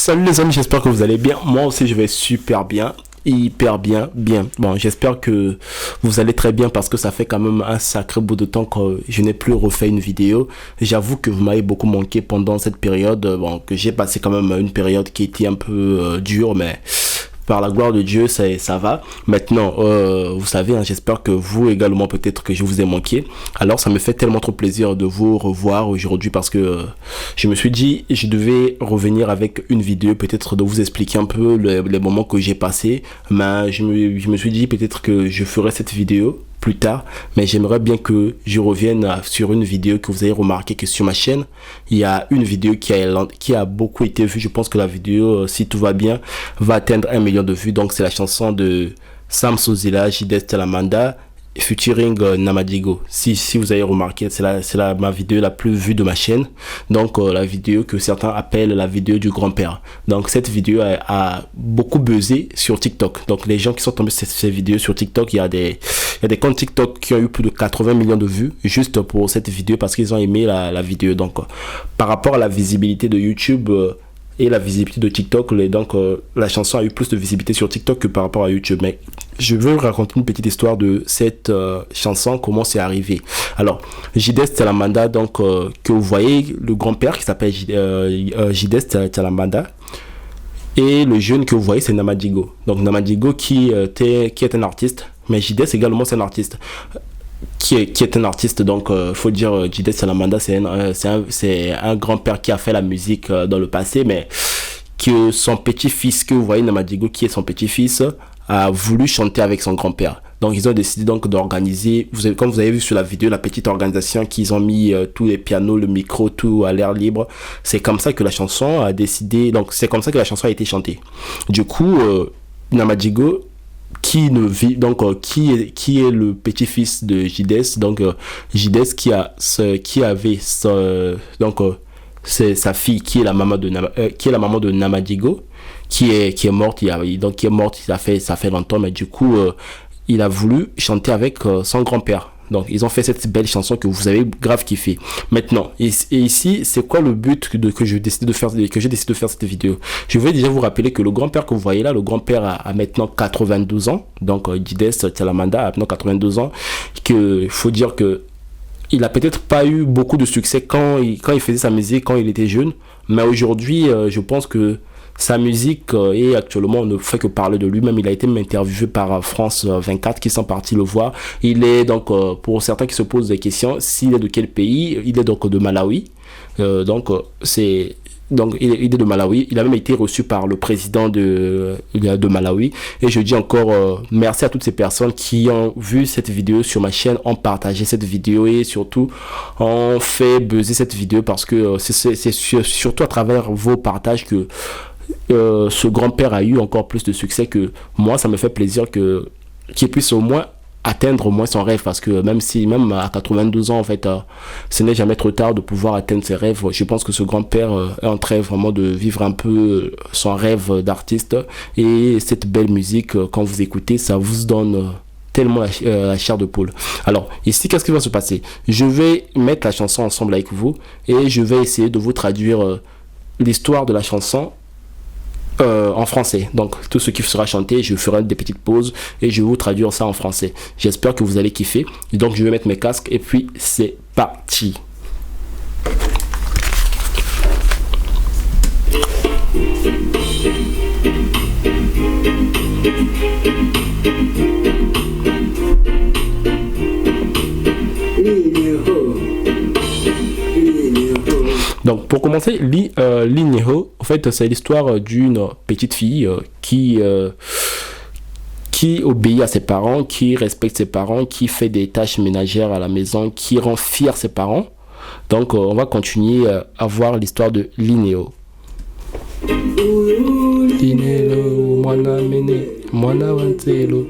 Salut les amis, j'espère que vous allez bien. Moi aussi, je vais super bien. Hyper bien. Bon, j'espère que vous allez très bien parce que ça fait quand même un sacré bout de temps que je n'ai plus refait une vidéo. J'avoue que vous m'avez beaucoup manqué pendant cette période. Bon, que j'ai passé quand même une période qui était un peu dure, mais par la gloire de Dieu, ça va. Maintenant, vous savez, hein, j'espère que vous également, peut-être que je vous ai manqué. Alors, ça me fait tellement trop plaisir de vous revoir aujourd'hui parce que je me suis dit, je devais revenir avec une vidéo, peut-être de vous expliquer un peu les moments que j'ai passés. Mais je me suis dit peut-être que je ferai cette vidéo plus tard, mais j'aimerais bien que je revienne sur une vidéo que vous avez remarqué que sur ma chaîne, il y a une vidéo qui a beaucoup été vue. Je pense que la vidéo, si tout va bien, va atteindre 1 million de vues. Donc c'est la chanson de Sam Sozilla, J-Des Telamanda, featuring Namadigo. Si vous avez remarqué, c'est ma vidéo la plus vue de ma chaîne. Donc la vidéo que certains appellent la vidéo du grand-père. Donc cette vidéo a beaucoup buzzé sur TikTok. Donc les gens qui sont tombés sur cette vidéo sur TikTok, il y a des comptes TikTok qui ont eu plus de 80 millions de vues juste pour cette vidéo parce qu'ils ont aimé la vidéo. Donc par rapport à la visibilité de YouTube et la visibilité de TikTok, la chanson a eu plus de visibilité sur TikTok que par rapport à YouTube. Mais je veux raconter une petite histoire de cette chanson, comment c'est arrivé. Alors, J-Des Telamanda, que vous voyez, le grand-père qui s'appelle J-Des Telamanda, et le jeune que vous voyez, c'est Namadigo. Donc Namadigo qui est un artiste, mais J-Des également c'est un artiste. Qui est un artiste, donc faut dire J-Des Telamanda, c'est un grand-père qui a fait la musique dans le passé, mais que son petit-fils, que vous voyez Namadigo qui est son petit-fils, a voulu chanter avec son grand-père. Donc ils ont décidé donc d'organiser, comme vous avez vu sur la vidéo, la petite organisation qu'ils ont mis tous les pianos, le micro, tout à l'air libre. C'est comme ça que la chanson a décidé, donc c'est comme ça que la chanson a été chantée. Du coup, Namadigo qui est le petit-fils de J-Des, donc J-Des qui avait c'est sa fille qui est la maman de Namadigo qui est morte ça fait longtemps, mais du coup il a voulu chanter avec son grand-père. Donc ils ont fait cette belle chanson que vous avez grave kiffé. Maintenant, et ici, c'est quoi le but que j'ai décidé de faire cette vidéo? Je vais déjà vous rappeler que le grand-père que vous voyez là, le grand-père a maintenant 92 ans. Donc J-Des Telamanda a maintenant 92 ans. Il faut dire que il a peut-être pas eu beaucoup de succès quand il faisait sa musique, quand il était jeune. Mais aujourd'hui, je pense que sa musique et actuellement on ne fait que parler de lui-même. Il a été interviewé par France 24 qui sont partis le voir. Il est donc, pour certains qui se posent des questions, s'il est de quel pays, il est donc de Malawi. Il est de Malawi. Il a même été reçu par le président de Malawi. Et je dis encore merci à toutes ces personnes qui ont vu cette vidéo sur ma chaîne, ont partagé cette vidéo et surtout ont fait buzzer cette vidéo parce que c'est surtout à travers vos partages que ce grand-père a eu encore plus de succès que moi. Ça me fait plaisir qu'il puisse au moins atteindre au moins son rêve parce que même à 92 ans en fait ce n'est jamais trop tard de pouvoir atteindre ses rêves. Je pense que ce grand-père est en train vraiment de vivre un peu son rêve d'artiste et cette belle musique quand vous écoutez ça vous donne tellement la chair de poule. Alors ici qu'est-ce qui va se passer? Je vais mettre la chanson ensemble avec vous et je vais essayer de vous traduire l'histoire de la chanson en français. Donc tout ce qui sera chanté, je ferai des petites pauses et je vais vous traduire ça en français. J'espère que vous allez kiffer. Et donc je vais mettre mes casques et puis c'est parti. Donc pour commencer, Lineho, en fait c'est l'histoire d'une petite fille qui obéit à ses parents, qui respecte ses parents, qui fait des tâches ménagères à la maison, qui rend fier ses parents. Donc on va continuer à voir l'histoire de Lineho. Lineho, mwana mene, mwana wantelo.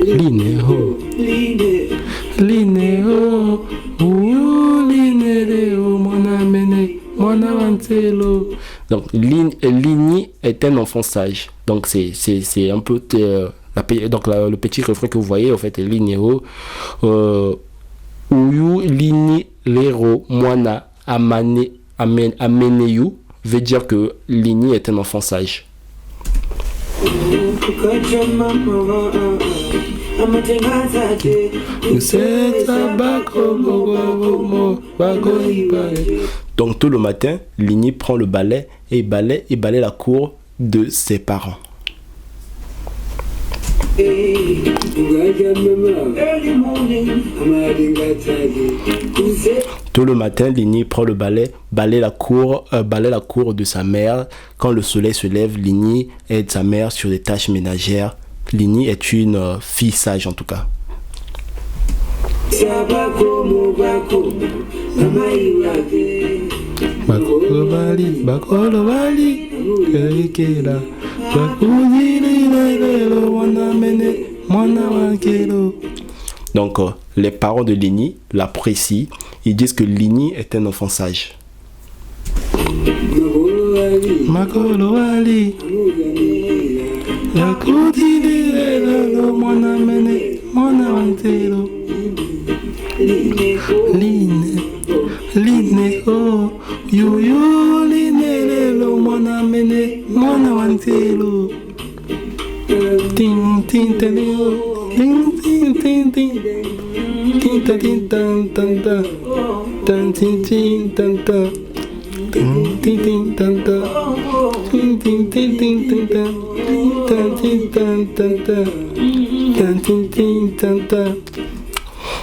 Lineho, Lineho, Lineho, mwana mene, mwana wantelo. Donc Lini est un enfant sage. Donc c'est un peu le petit refrain que vous voyez en fait est Lineho. Uyu Lini Lero mwana ameneyu veut dire que Lini est un enfant sage. Donc tout le matin, Lini prend le balai et balaye la cour de ses parents. Tout le matin, Lini prend le balai, balaye la cour de sa mère. Quand le soleil se lève, Lini aide sa mère sur des tâches ménagères. Lini est une fille sage en tout cas. Donc les parents de Lini l'apprécient. Ils disent que Lini est un enfant sage.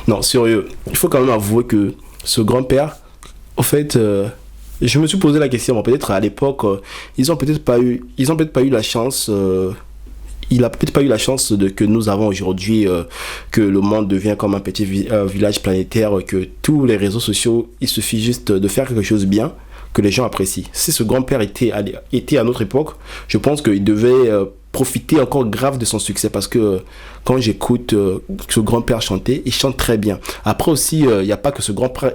Non, sérieux, il faut quand même avouer que ce grand-père, au fait, je me suis posé la question, peut-être à l'époque, ils ont peut-être pas eu la chance. Il a peut-être pas eu la chance que nous avons aujourd'hui, que le monde devient comme un petit village planétaire, que tous les réseaux sociaux, il suffit juste de faire quelque chose bien, que les gens apprécient. Si ce grand-père était à notre époque, je pense qu'il devait profiter encore grave de son succès, parce que quand j'écoute ce grand-père chanter, il chante très bien. Après aussi, il n'y a pas que ce grand-père,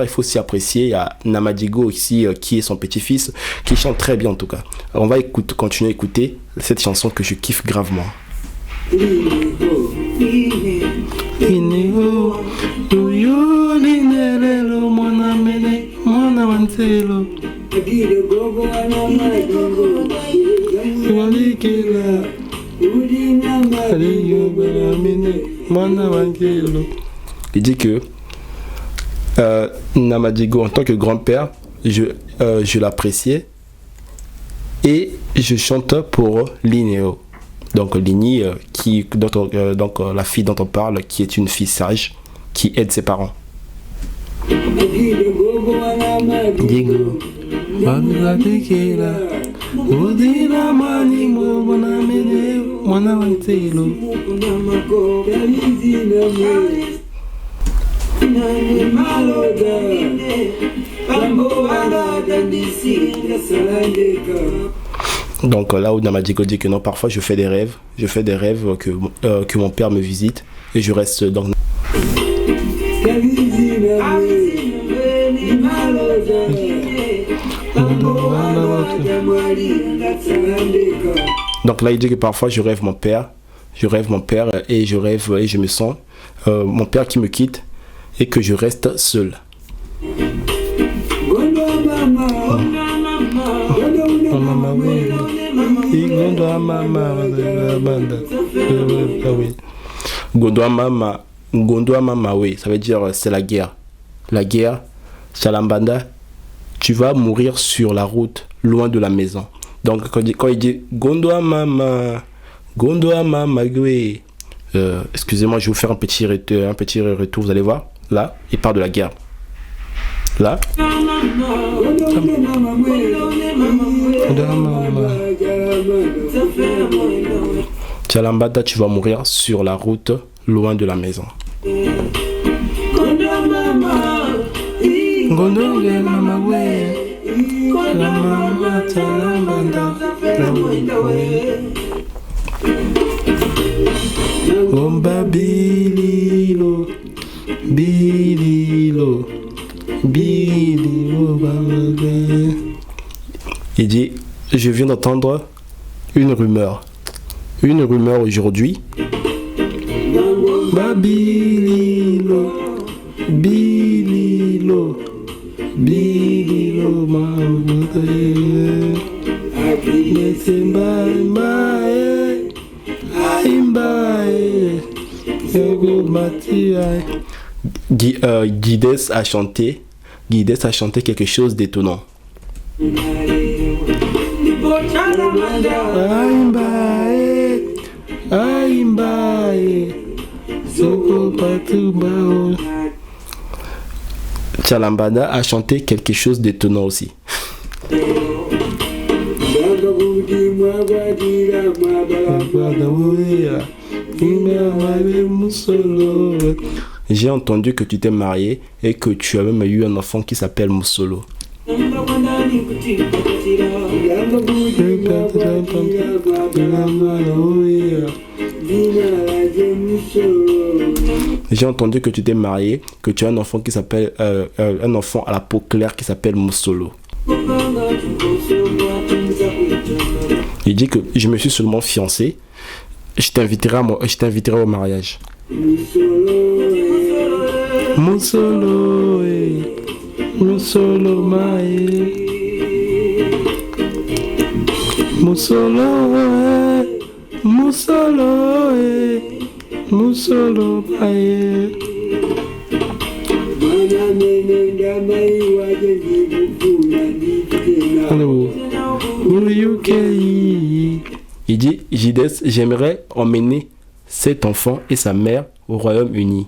il faut aussi apprécier. Il y a Namadigo ici, qui est son petit-fils, qui chante très bien en tout cas. Alors, on va continuer à écouter cette chanson que je kiffe gravement. Il dit que Namadigo, en tant que grand-père, je l'appréciais et je chante pour Linéo. Donc Lini, donc la fille dont on parle, qui est une fille sage, qui aide ses parents. Digo. Donc là où Namadigo dit que non, parfois je fais des rêves que mon père me visite et je reste donc. Donc là il dit que parfois je rêve mon père et je me sens mon père qui me quitte et que je reste seul. Gondwa Mama, oui, ça veut dire c'est la guerre. La guerre, Chalambanda, tu vas mourir sur la route, loin de la maison. Donc quand il dit Gondwa Mama, oui. Excusez-moi, je vais vous faire un petit retour, vous allez voir. Là, il parle de la guerre. Là. Chalambada, tu vas mourir sur la route, loin de la maison. Il dit, je viens d'entendre une rumeur aujourd'hui. Billy Loma, Guides a chanté quelque chose d'étonnant. Chalambada a chanté quelque chose d'étonnant aussi. J'ai entendu que tu t'es marié et que tu as même eu un enfant qui s'appelle Moussolo. J'ai entendu que tu t'es marié, que tu as un enfant qui s'appelle un enfant à la peau claire qui s'appelle Moussolo. Il dit que je me suis seulement fiancé. Je t'inviterai au mariage. Moussolo, Moussolo, Moussolo, Moussolo, Moussolo, il dit, Gides, j'aimerais emmener cet enfant et sa mère au Royaume-Uni.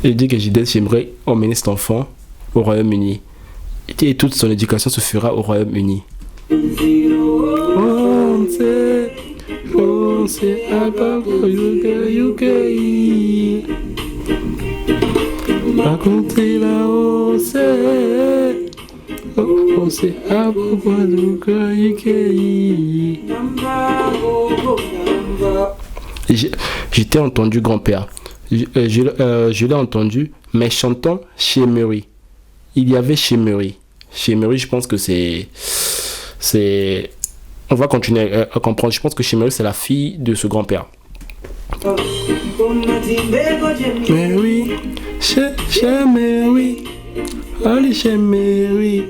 Il dit que Gides, j'aimerais emmener cet enfant au Royaume-Uni. Et toute son éducation se fera au Royaume-Uni. Je t'ai entendu, grand-père. Je l'ai entendu, mais chantant chez Murray. Il y avait chez Murray. Chez Murray, je pense que c'est... On va continuer à comprendre. Je pense que chez Murray, c'est la fille de ce grand-père. Murray, chez Murray. Allez chez Murray.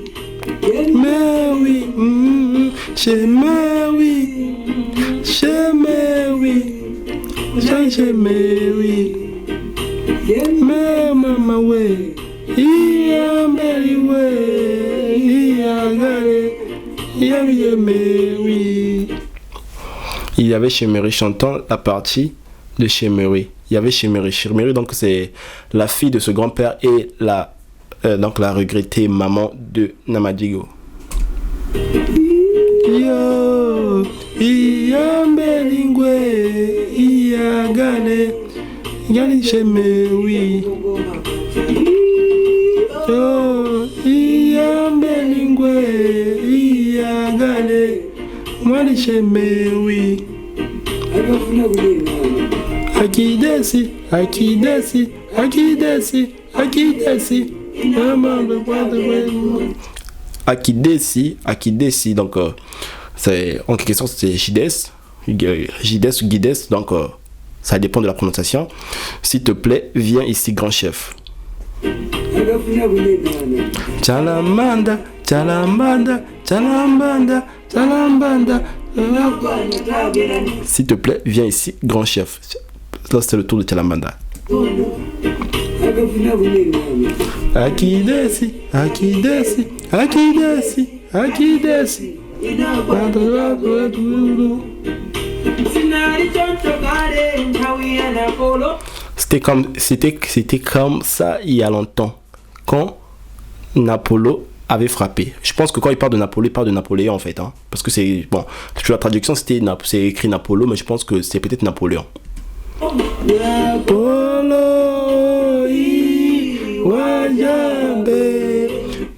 Murray, chez Murray. Chez Murray. Chez Murray. Mama way. Il y avait chez Murray chantant la partie de chez Murray. Il y avait chez Murray. Chez Murray, donc c'est la fille de ce grand-père et donc la regrettée maman de Namadigo. Yo, Gali chez Murray. Yo, Mwali chez Murray. Akidesi. Akidesi, donc c'est en quelque sorte c'est Gides ou Guides, donc ça dépend de la prononciation. S'il te plaît, viens ici, grand chef. Chalambanda. S'il te plaît, viens ici, grand chef. Là, c'est le tour de Chalambanda. Akidesi. C'était comme ça il y a longtemps, quand Apollo avait frappé. Je pense que quand il parle de Napoléon, il parle de Napoléon en fait, hein, parce que c'est bon. Sur la traduction, c'est écrit Napolo, mais je pense que c'est peut-être Napoléon.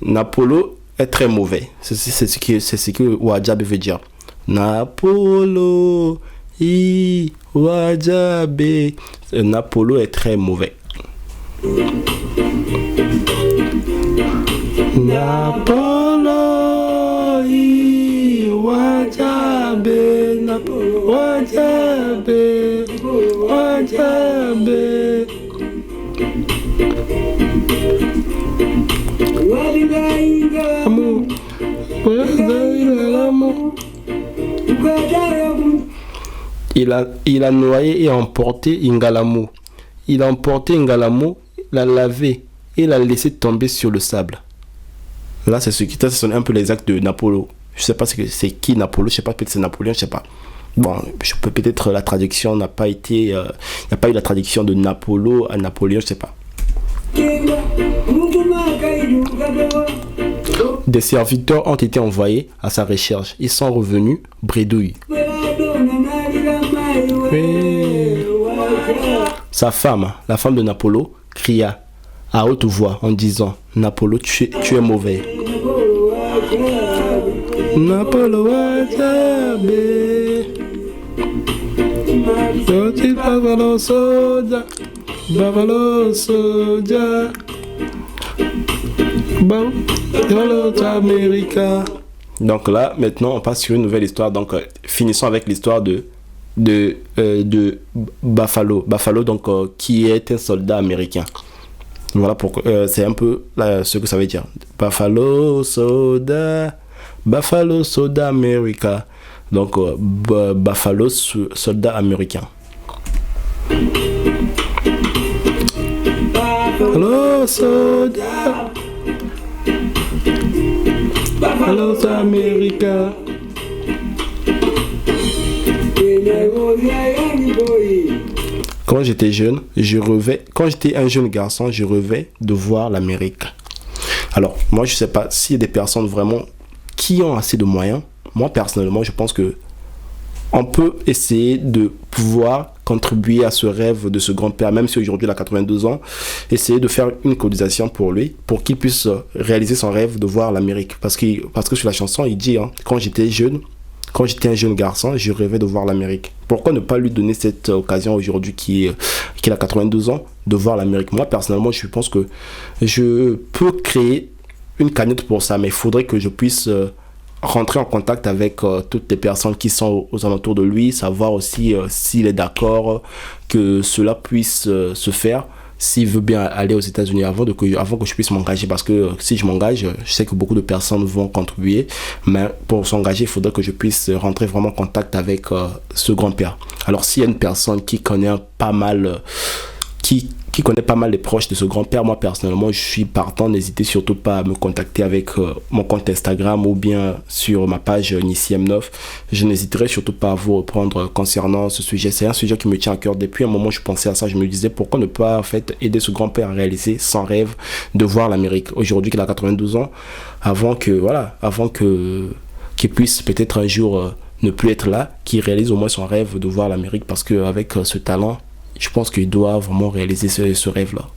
Napolo est très mauvais. C'est ce que Wajabe veut dire. Napolo Wajabe. Napolo est très mauvais. Napolo Wajabe, Wajabe. Il a noyé et emporté Ingalamu. Il a emporté Ingalamu, l'a lavé et l'a laissé tomber sur le sable. Là, c'est ce qui sonne un peu les actes de Napoléon. Je sais pas c'est qui Napoléon, je sais pas, peut-être c'est Napoléon, je sais pas. Bon, je peux peut-être la traduction n'a pas été, il n'y a pas eu la traduction de Napoléon à Napoléon, je sais pas. Des serviteurs ont été envoyés à sa recherche. Ils sont revenus bredouilles. Sa femme, la femme de Napoléon, cria à haute voix en disant: Napoléon, tu es mauvais. Napoléon, Bavalo Soja, America. Donc là, maintenant, on passe sur une nouvelle histoire. Donc, finissons avec l'histoire de Buffalo. Buffalo, donc, qui est un soldat américain. Voilà pourquoi. C'est un peu ce que ça veut dire. Buffalo Soda America. Donc, Buffalo, soldat américain. Buffalo Soda America. Quand j'étais jeune, quand j'étais un jeune garçon, je rêvais de voir l'Amérique. Alors, moi, je sais pas s'il y a des personnes vraiment qui ont assez de moyens. Moi, personnellement, je pense que on peut essayer de pouvoir contribuer à ce rêve de ce grand-père, même si aujourd'hui il a 92 ans, essayer de faire une cotisation pour lui, pour qu'il puisse réaliser son rêve de voir l'Amérique. Parce que sur la chanson, il dit, quand j'étais un jeune garçon, je rêvais de voir l'Amérique. Pourquoi ne pas lui donner cette occasion aujourd'hui qu'il a 92 ans, de voir l'Amérique? Moi, personnellement, je pense que je peux créer une cagnotte pour ça, mais il faudrait que je puisse rentrer en contact avec toutes les personnes qui sont aux alentours de lui, savoir aussi s'il est d'accord que cela puisse se faire, s'il veut bien aller aux États-Unis avant que je puisse m'engager, parce que si je m'engage, je sais que beaucoup de personnes vont contribuer, mais pour s'engager, il faudrait que je puisse rentrer vraiment en contact avec ce grand-père. Alors s'il y a une personne qui connaît pas mal qui connaît pas mal les proches de ce grand-père, moi personnellement je suis partant, n'hésitez surtout pas à me contacter avec mon compte Instagram ou bien sur ma page Nissi M9. Je n'hésiterai surtout pas à vous reprendre concernant ce sujet. C'est un sujet qui me tient à cœur. Depuis un moment je pensais à ça, je me disais pourquoi ne pas en fait aider ce grand-père à réaliser son rêve de voir l'Amérique. Aujourd'hui qu'il a 92 ans, avant qu'il puisse peut-être un jour ne plus être là, qu'il réalise au moins son rêve de voir l'Amérique, parce qu'avec ce talent, je pense qu'il doit vraiment réaliser ce rêve-là.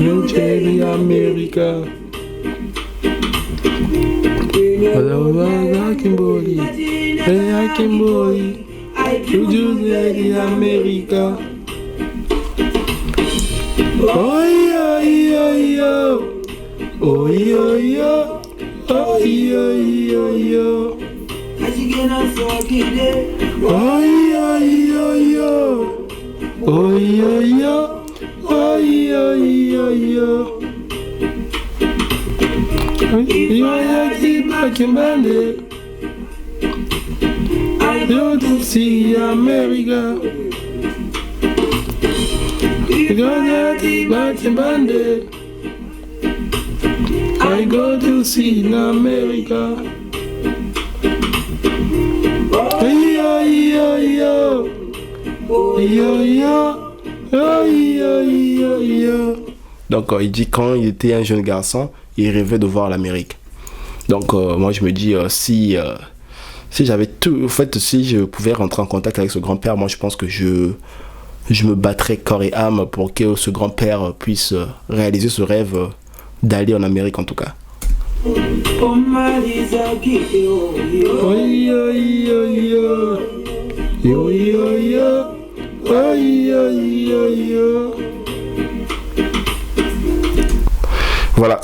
New Jersey, America. New Jersey, America. Oh yeah, yeah, yeah. Oh yeah, yeah. Oh yeah, yeah, yeah. Oh yeah, yeah, yeah. Oh yeah, yeah. Oh yeah, yeah, yeah. You to see America. I go to see America. Donc il dit quand il était un jeune garçon, il rêvait de voir l'Amérique. Donc moi je me dis si j'avais tout, en fait si je pouvais rentrer en contact avec ce grand-père, moi je pense que je me battrais corps et âme pour que ce grand-père puisse réaliser ce rêve d'aller en Amérique en tout cas. Voilà.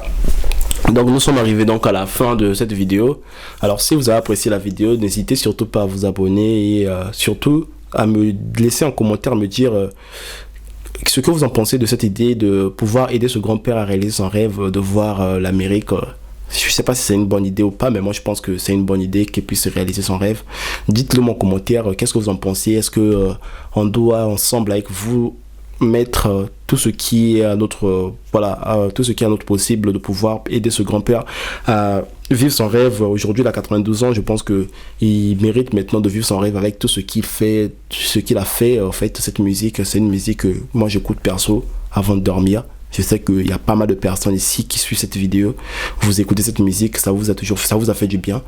Donc nous sommes arrivés donc à la fin de cette vidéo. Alors si vous avez apprécié la vidéo, n'hésitez surtout pas à vous abonner et surtout à me laisser en commentaire, me dire ce que vous en pensez de cette idée de pouvoir aider ce grand-père à réaliser son rêve de voir l'Amérique. Je ne sais pas si c'est une bonne idée ou pas, mais moi je pense que c'est une bonne idée qu'il puisse réaliser son rêve. Dites-le moi en commentaire, qu'est-ce que vous en pensez? Est-ce que on doit ensemble avec vous mettre tout ce qui est à notre tout ce qui est à notre possible de pouvoir aider ce grand-père à vivre son rêve? Aujourd'hui il a 92 ans, je pense que il mérite maintenant de vivre son rêve avec tout ce qu'il fait, ce qu'il a fait. En fait, cette musique, c'est une musique que moi j'écoute perso avant de dormir. Je sais qu'il y a pas mal de personnes ici qui suivent cette vidéo. Vous écoutez cette musique, ça vous a fait du bien.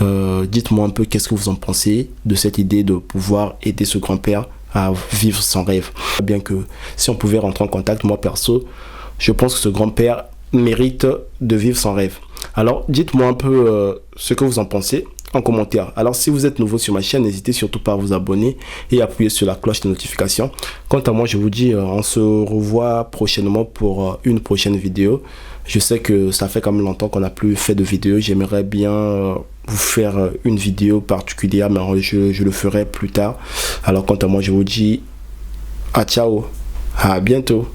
Dites-moi un peu qu'est-ce que vous en pensez de cette idée de pouvoir aider ce grand-père à vivre son rêve. Bien que si on pouvait rentrer en contact, moi perso, je pense que ce grand-père mérite de vivre son rêve. Alors dites-moi un peu ce que vous en pensez en commentaire. Alors si vous êtes nouveau sur ma chaîne, n'hésitez surtout pas à vous abonner et appuyer sur la cloche de notification. Quant à moi, je vous dis on se revoit prochainement pour une prochaine vidéo. Je sais que ça fait quand même longtemps qu'on n'a plus fait de vidéo. J'aimerais bien vous faire une vidéo particulière, mais je le ferai plus tard. Alors quant à moi, je vous dis à ciao, à bientôt.